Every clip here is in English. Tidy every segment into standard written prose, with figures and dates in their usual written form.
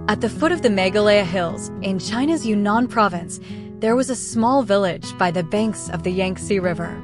At the foot of the Meghalaya Hills, in China's Yunnan province, there was a small village by the banks of the Yangtze River.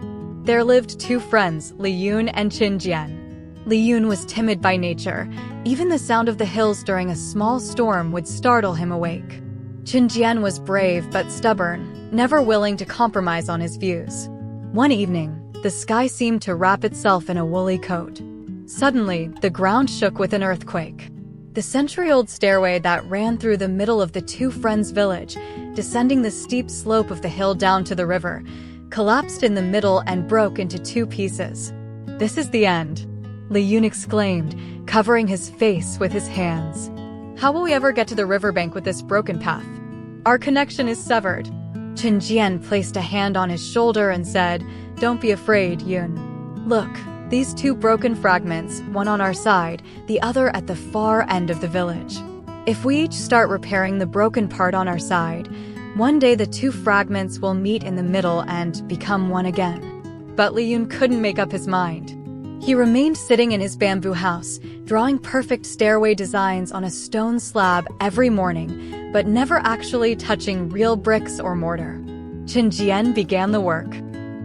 There lived two friends, Li Yun and Qin Jian. Li Yun was timid by nature. Even the sound of the hills during a small storm would startle him awake. Qin Jian was brave but stubborn, never willing to compromise on his views. One evening, the sky seemed to wrap itself in a woolly coat. Suddenly, the ground shook with an earthquake. The century-old stairway that ran through the middle of the two friends' village, descending the steep slope of the hill down to the river, collapsed in the middle and broke into two pieces. "This is the end," Li Yun exclaimed, covering his face with his hands. "How will we ever get to the riverbank with this broken path? Our connection is severed." Qin Jian placed a hand on his shoulder and said, "Don't be afraid, Yun. Look, these two broken fragments, one on our side, the other at the far end of the village. If we each start repairing the broken part on our side, one day the two fragments will meet in the middle and become one again." But Li Yun couldn't make up his mind. He remained sitting in his bamboo house, drawing perfect stairway designs on a stone slab every morning, but never actually touching real bricks or mortar. Qin Jian began the work.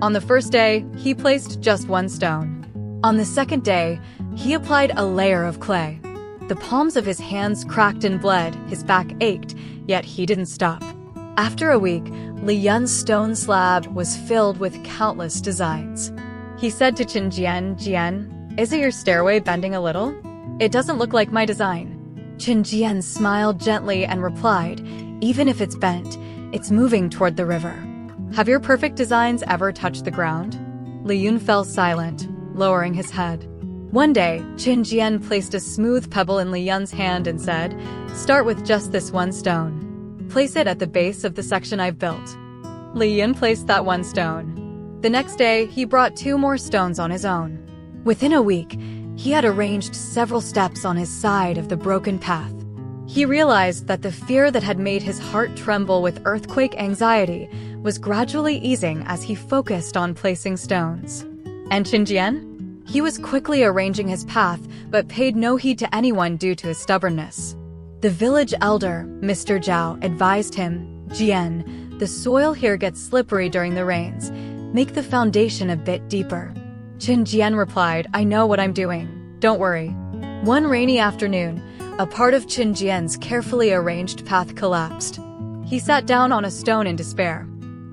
On the first day, he placed just one stone. On the second day, he applied a layer of clay. The palms of his hands cracked and bled, his back ached, yet he didn't stop. After a week, Li Yun's stone slab was filled with countless designs. He said to Qin Jian, "Jian, isn't your stairway bending a little? It doesn't look like my design." Qin Jian smiled gently and replied, "Even if it's bent, it's moving toward the river." "Have your perfect designs ever touched the ground?" Li Yun fell silent, lowering his head. One day, Qin Jian placed a smooth pebble in Li Yun's hand and said, "Start with just this one stone. Place it at the base of the section I've built." Li Yun placed that one stone. The next day, he brought two more stones on his own. Within a week, he had arranged several steps on his side of the broken path. He realized that the fear that had made his heart tremble with earthquake anxiety was gradually easing as he focused on placing stones. And Qin Jian? He was quickly arranging his path, but paid no heed to anyone due to his stubbornness. The village elder, Mr. Zhao, advised him, "Jian, the soil here gets slippery during the rains. Make the foundation a bit deeper." Qin Jian replied, "I know what I'm doing. Don't worry." One rainy afternoon, a part of Qin Jian's carefully arranged path collapsed. He sat down on a stone in despair.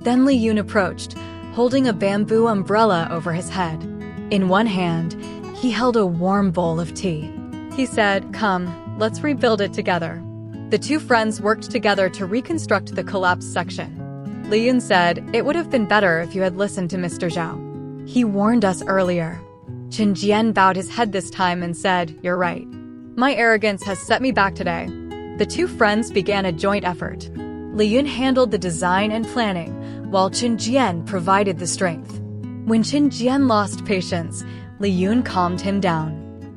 Then Li Yun approached, holding a bamboo umbrella over his head. In one hand, he held a warm bowl of tea. He said, "Come, let's rebuild it together." The two friends worked together to reconstruct the collapsed section. Li Yun said, "It would have been better if you had listened to Mr. Zhao. He warned us earlier." Qin Jian bowed his head this time and said, "You're right. My arrogance has set me back today." The two friends began a joint effort. Li Yun handled the design and planning, while Qin Jian provided the strength. When Qin Jian lost patience, Li Yun calmed him down.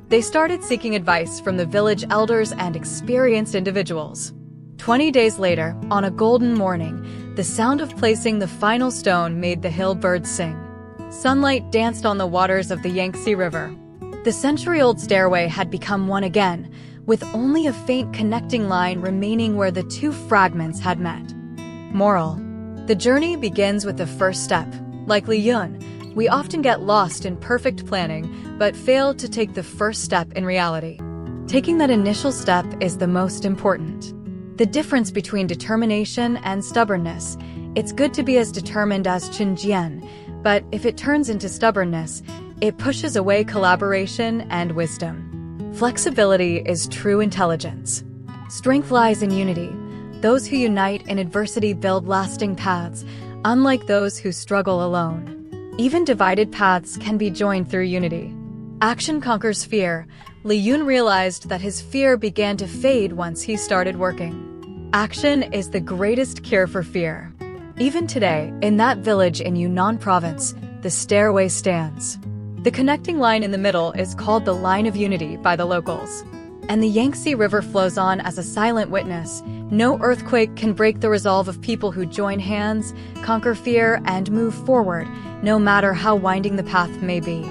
They started seeking advice from the village elders and experienced individuals. 20 days later, on a golden morning, the sound of placing the final stone made the hill birds sing. Sunlight danced on the waters of the Yangtze River. The century-old stairway had become one again, with only a faint connecting line remaining where the two fragments had met. Moral: the journey begins with the first step. Like Li Yun, we often get lost in perfect planning, but fail to take the first step in reality. Taking that initial step is the most important. The difference between determination and stubbornness: it's good to be as determined as Qin Jian, but if it turns into stubbornness, it pushes away collaboration and wisdom. Flexibility is true intelligence. Strength lies in unity. Those who unite in adversity build lasting paths, unlike those who struggle alone. Even divided paths can be joined through unity. Action conquers fear. Li Yun realized that his fear began to fade once he started working. Action is the greatest cure for fear. Even today, in that village in Yunnan province, the stairway stands. The connecting line in the middle is called the Line of Unity by the locals. And the Yangtze River flows on as a silent witness. No earthquake can break the resolve of people who join hands, conquer fear, and move forward, no matter how winding the path may be.